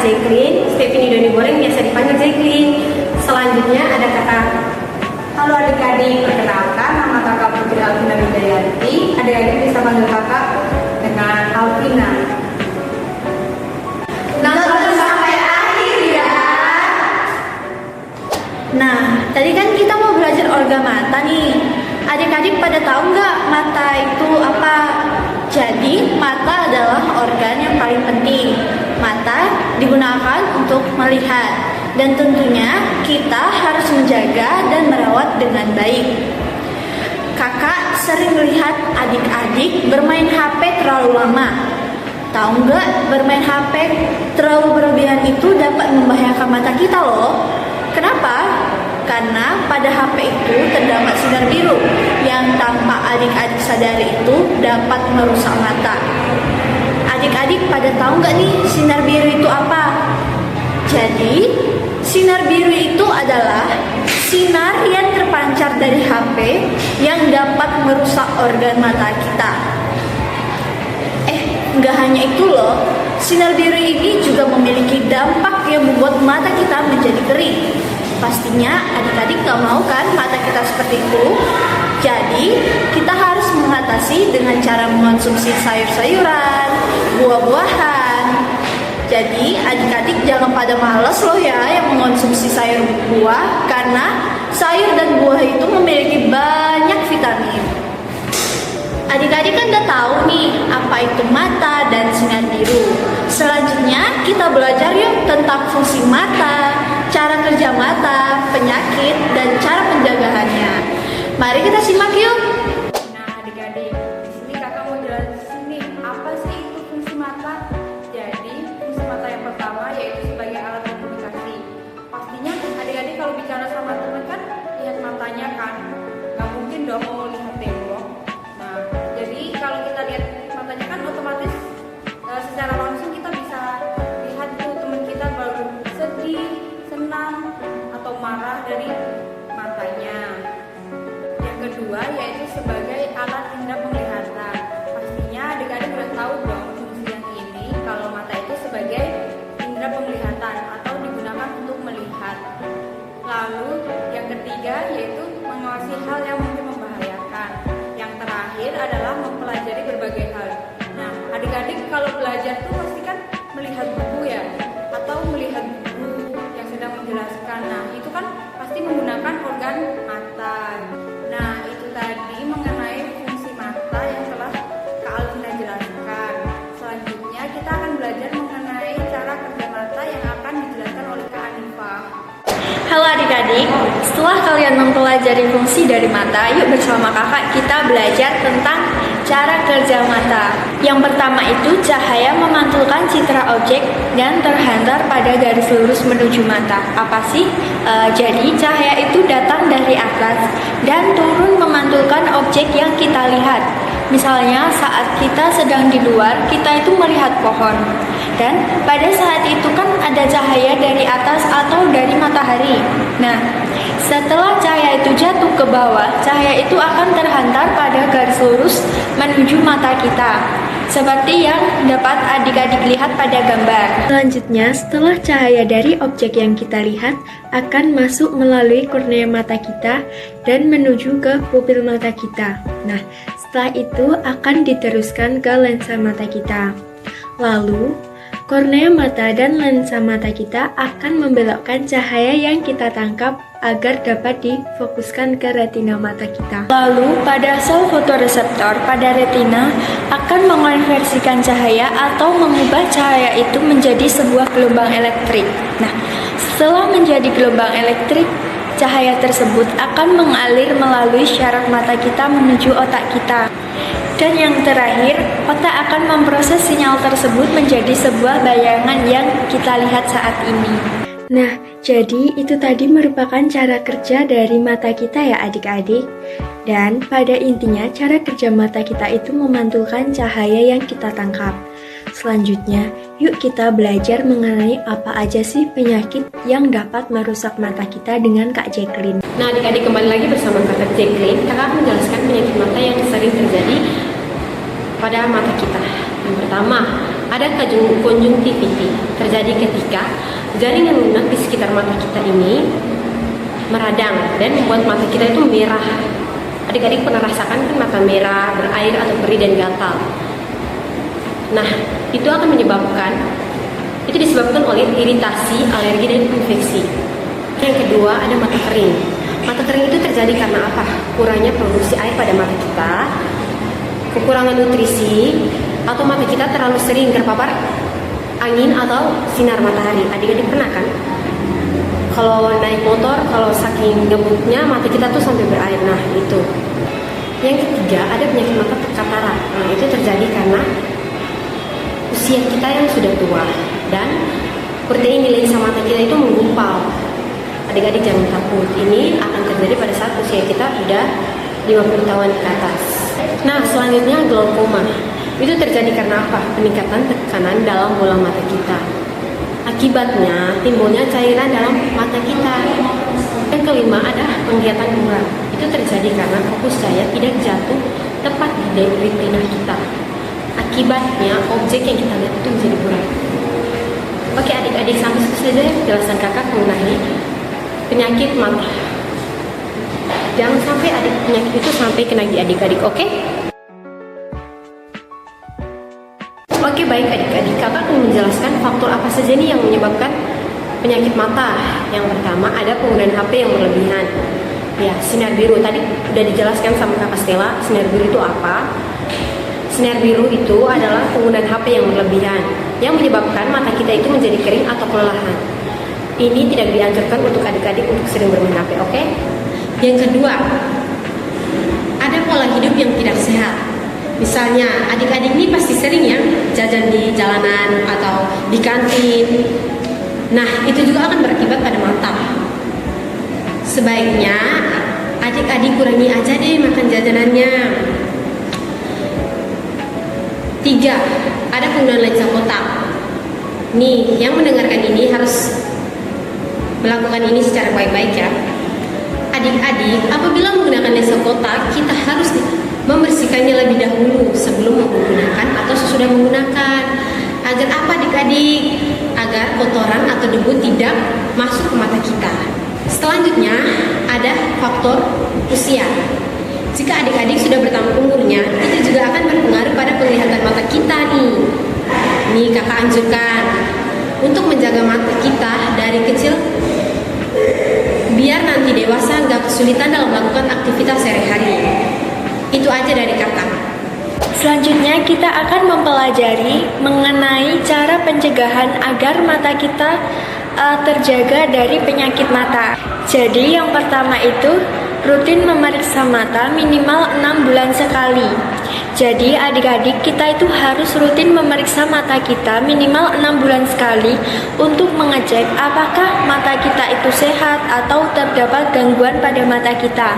Jacqueline, Stephanie Doni Boreng, biasa dipanggil Jacqueline. Selanjutnya ada kakak. Halo adik-adik, perkenalkan nama kakak Putri Alvina Widayanti. Adik-adik bisa panggil kakak dengan Alvina. Nonton sampai akhir ya. Nah, tadi kan kita mau belajar organ mata nih. Adik-adik pada tahu nggak mata itu apa? Jadi, mata adalah organ yang paling penting. Mata digunakan untuk melihat. Dan tentunya kita harus menjaga dan merawat dengan baik. Kakak sering melihat adik-adik bermain HP terlalu lama. Tahu nggak, bermain HP terlalu berlebihan itu dapat membahayakan mata kita loh. Kenapa? Karena pada HP itu terdapat sinar biru yang tanpa adik-adik sadari itu dapat merusak mata. Adik-adik pada tahu nggak nih sinar biru itu apa? Jadi, sinar biru itu adalah sinar yang terpancar dari HP yang dapat merusak organ mata kita. Nggak hanya itu loh, sinar biru ini juga memiliki dampak yang membuat mata kita menjadi kering. Pastinya adik-adik gak mau kan mata kita seperti itu. Jadi kita harus mengatasi dengan cara mengonsumsi sayur-sayuran, buah-buahan. Jadi adik-adik jangan pada males loh ya yang mengonsumsi sayur buah, karena sayur dan buah itu memiliki banyak vitamin. Adik-adik kan udah tahu nih apa itu mata dan sinar biru. Selanjutnya kita belajar yuk tentang fungsi mata, cara kerja mata, penyakit, dan cara penjagaannya. Mari kita simak yuk. Nah adik-adik, di sini kakak mau jelasin nih apa sih itu fungsi mata. Jadi fungsi mata yang pertama yaitu sebagai alat komunikasi. Pastinya adik-adik kalau bicara sama teman kan lihat matanya kan, nggak mungkin dong mau lihat tembok. Nah jadi kalau kita lihat matanya kan otomatis secara langsung kita bisa lihat tuh teman kita baru sedih, senang, atau marah dari matanya. Yang kedua yaitu sebagai alat indera penglihatan. Pastinya adik-adik udah tahu dong fungsi yang ini kalau mata itu sebagai indera penglihatan atau digunakan untuk melihat. Lalu yang ketiga yaitu mengawasi hal yang mungkin membahayakan. Yang terakhir adalah mempelajari berbagai hal. Nah adik-adik kalau belajar tuh pasti kan melihat buku ya, atau melihat buku yang sedang menjelaskan. Nah itu kan pasti menggunakan organ mata. Nah itu tadi mengenai fungsi mata yang telah Kak Alvina jelaskan. Selanjutnya kita akan belajar mengenai cara kerja mata yang akan dijelaskan oleh Kak Anifah. Halo adik-adik, setelah kalian mempelajari fungsi dari mata, yuk bersama kakak kita belajar tentang cara kerja mata. Yang pertama itu cahaya memantulkan citra objek dan terhantar pada garis lurus menuju mata. Apa sih? Jadi cahaya itu datang dari atas dan turun memantulkan objek yang kita lihat. Misalnya saat kita sedang di luar, kita itu melihat pohon. Dan pada saat itu kan ada cahaya dari atas atau dari matahari. Nah, setelah cahaya itu jatuh ke bawah, cahaya itu akan terhantar pada garis lurus menuju mata kita, seperti yang dapat adik-adik lihat pada gambar. Selanjutnya, setelah cahaya dari objek yang kita lihat akan masuk melalui kornea mata kita dan menuju ke pupil mata kita. Nah, setelah itu akan diteruskan ke lensa mata kita. Lalu, kornea mata dan lensa mata kita akan membelokkan cahaya yang kita tangkap agar dapat difokuskan ke retina mata kita. Lalu, pada sel fotoreseptor pada retina akan mengonversikan cahaya atau mengubah cahaya itu menjadi sebuah gelombang elektrik. Nah, setelah menjadi gelombang elektrik, cahaya tersebut akan mengalir melalui syaraf mata kita menuju otak kita. Dan yang terakhir, otak akan memproses sinyal tersebut menjadi sebuah bayangan yang kita lihat saat ini. Nah, jadi itu tadi merupakan cara kerja dari mata kita ya adik-adik. Dan pada intinya cara kerja mata kita itu memantulkan cahaya yang kita tangkap. Selanjutnya, yuk kita belajar mengenai apa aja sih penyakit yang dapat merusak mata kita dengan Kak Jacqueline. Nah adik-adik, kembali lagi bersama Kak Jacqueline. Kakak menjelaskan penyakit mata yang sering terjadi pada mata kita. Yang pertama ada konjungtivitis terjadi ketika jaringan lunak di sekitar mata kita ini meradang dan membuat mata kita itu merah. Adik-adik pernah rasakan kan mata merah, berair atau perih dan gatal. Nah, itu akan disebabkan oleh iritasi, alergi dan infeksi. Yang kedua ada mata kering. Mata kering itu terjadi karena apa? Kurangnya produksi air pada mata kita, kekurangan nutrisi, atau mata kita terlalu sering terpapar angin atau sinar matahari. Adik-adik pernah kan? Kalau naik motor, kalau saking gabutnya mata kita tuh sampai berair. Nah itu. Yang ketiga ada penyakit mata katarak. Nah itu terjadi karena usia kita yang sudah tua dan protein di lensa mata kita itu menggumpal. Adik-adik jangan takut, ini akan terjadi pada saat usia kita sudah 50 tahun ke atas. Nah selanjutnya glaukoma. Itu terjadi karena apa? Peningkatan tekanan dalam bola mata kita. Akibatnya timbulnya cairan dalam mata kita. Yang kelima ada penglihatan buram. Itu terjadi karena fokus cahaya tidak jatuh tepat di retina kita. Akibatnya objek yang kita lihat itu menjadi buram. Oke adik-adik, sampai situ saja penjelasan kakak mengenai penyakit mata. Jangan sampai penyakit itu sampai kena di adik-adik, oke? Oke baik adik-adik, kakak akan menjelaskan faktor apa saja nih yang menyebabkan penyakit mata. Yang pertama ada penggunaan HP yang berlebihan. Ya, sinar biru tadi udah dijelaskan sama kakak Stella. Sinar biru itu apa? Sinar biru itu adalah penggunaan HP yang berlebihan yang menyebabkan mata kita itu menjadi kering atau kelelahan. Ini tidak dianjurkan untuk adik-adik untuk sering bermain HP, oke? Yang kedua, ada pola hidup yang tidak sehat. Misalnya, adik-adik ini pasti sering ya jajan di jalanan atau di kantin. Nah, itu juga akan berakibat pada mata. Sebaiknya adik-adik kurangi aja deh makan jajanannya. 3. Ada penggunaan lensa kotak. Nih, yang mendengarkan ini harus melakukan ini secara baik-baik ya. Adik-adik, apabila menggunakan lensa kotak, kita harus membersihkannya lebih dahulu sebelum menggunakan atau sesudah menggunakan. Agar apa adik-adik? Agar kotoran atau debu tidak masuk ke mata kita. Selanjutnya ada faktor usia. Jika adik-adik sudah bertambah umurnya, itu juga akan berpengaruh pada penglihatan mata kita nih. Nih kakak anjurkan untuk menjaga mata kita dari kecil biar nanti dewasa nggak kesulitan dalam melakukan aktivitas sehari-hari. Itu aja dari kakak. Selanjutnya kita akan mempelajari mengenai cara pencegahan agar mata kita terjaga dari penyakit mata. Jadi yang pertama itu rutin memeriksa mata minimal 6 bulan sekali. Jadi adik-adik kita itu harus rutin memeriksa mata kita minimal 6 bulan sekali untuk mengecek apakah mata kita itu sehat atau terdapat gangguan pada mata kita.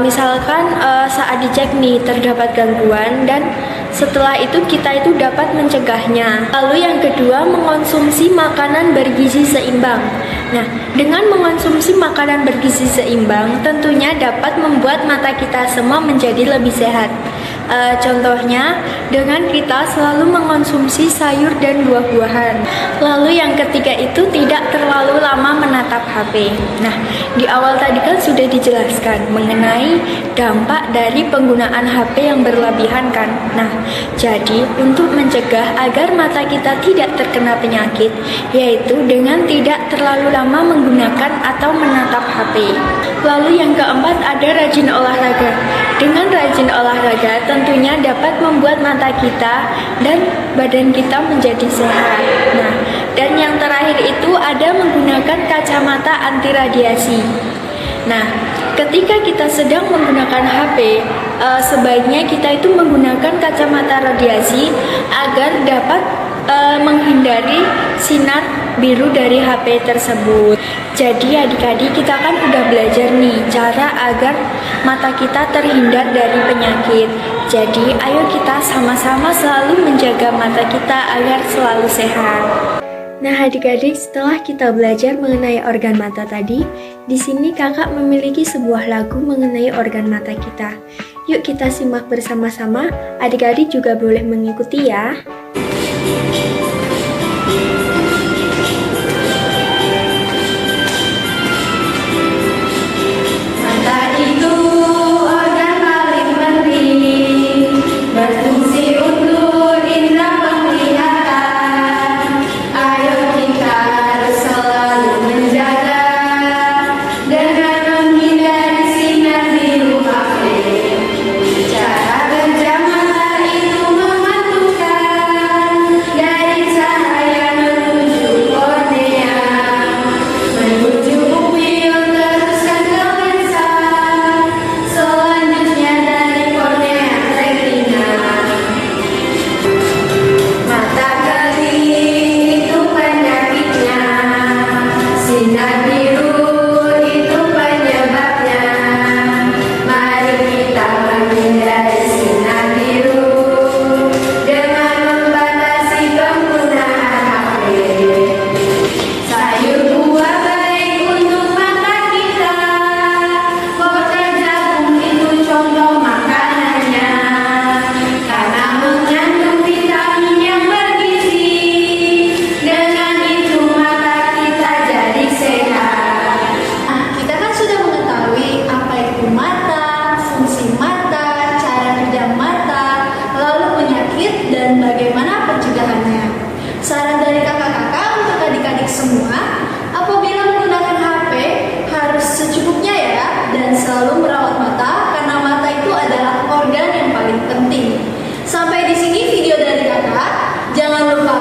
Misalkan saat dicek nih terdapat gangguan dan setelah itu kita itu dapat mencegahnya. Lalu yang kedua mengonsumsi makanan bergizi seimbang. Nah, dengan mengonsumsi makanan bergizi seimbang tentunya dapat membuat mata kita semua menjadi lebih sehat. Contohnya dengan kita selalu mengonsumsi sayur dan buah-buahan. Lalu yang ketiga itu tidak terlalu lama menatap HP. Nah, di awal tadi kan sudah dijelaskan mengenai dampak dari penggunaan HP yang berlebihan kan. Nah, jadi untuk mencegah agar mata kita tidak terkena penyakit, yaitu dengan tidak terlalu lama menggunakan atau menatap HP. Lalu yang keempat ada rajin olahraga. Dengan rajin olahraga tentunya dapat membuat mata kita dan badan kita menjadi sehat. Nah, dan yang terakhir itu ada menggunakan kacamata anti radiasi. Nah, ketika kita sedang menggunakan HP, sebaiknya kita itu menggunakan kacamata radiasi agar dapat menghindari sinar biru dari HP tersebut. Jadi adik-adik kita kan udah belajar nih cara agar mata kita terhindar dari penyakit. Jadi ayo kita sama-sama selalu menjaga mata kita agar selalu sehat. Nah adik-adik, setelah kita belajar mengenai organ mata tadi, di sini kakak memiliki sebuah lagu mengenai organ mata kita. Yuk kita simak bersama-sama, adik-adik juga boleh mengikuti ya. Mata itu organ paling penting, berfungsi untuk indera penglihatan. Ayo kita harus selalu menjaga dengan menghindari sinar biru HP. Cara kerja mata itu memantulkan dari cahaya menuju kornea, menuju pupil teruskan ke lensa, selanjutnya dari kornea retina. Mata kering itu penyakitnya, sinar biru itu penyebabnya. Mari kita menghindari sinar biru dengan membatasi penggunaan HP. Sayur buah baik untuk mata kita, wortel jagung itu contoh makanannya, karena mengandung vitamin yang bergizi. Dengan itu mata kita jadi sehat. Kita kan sudah mengetahui apa itu mata, fungsi mata, cara kerja mata, lalu penyakit dan bagaimana pencegahannya. Saran dari kakak-kakak untuk adik-adik semua, apabila menggunakan HP harus secukupnya ya, dan selalu merawat mata karena mata itu adalah organ yang paling penting. Sampai di sini video dari kakak. Jangan lupa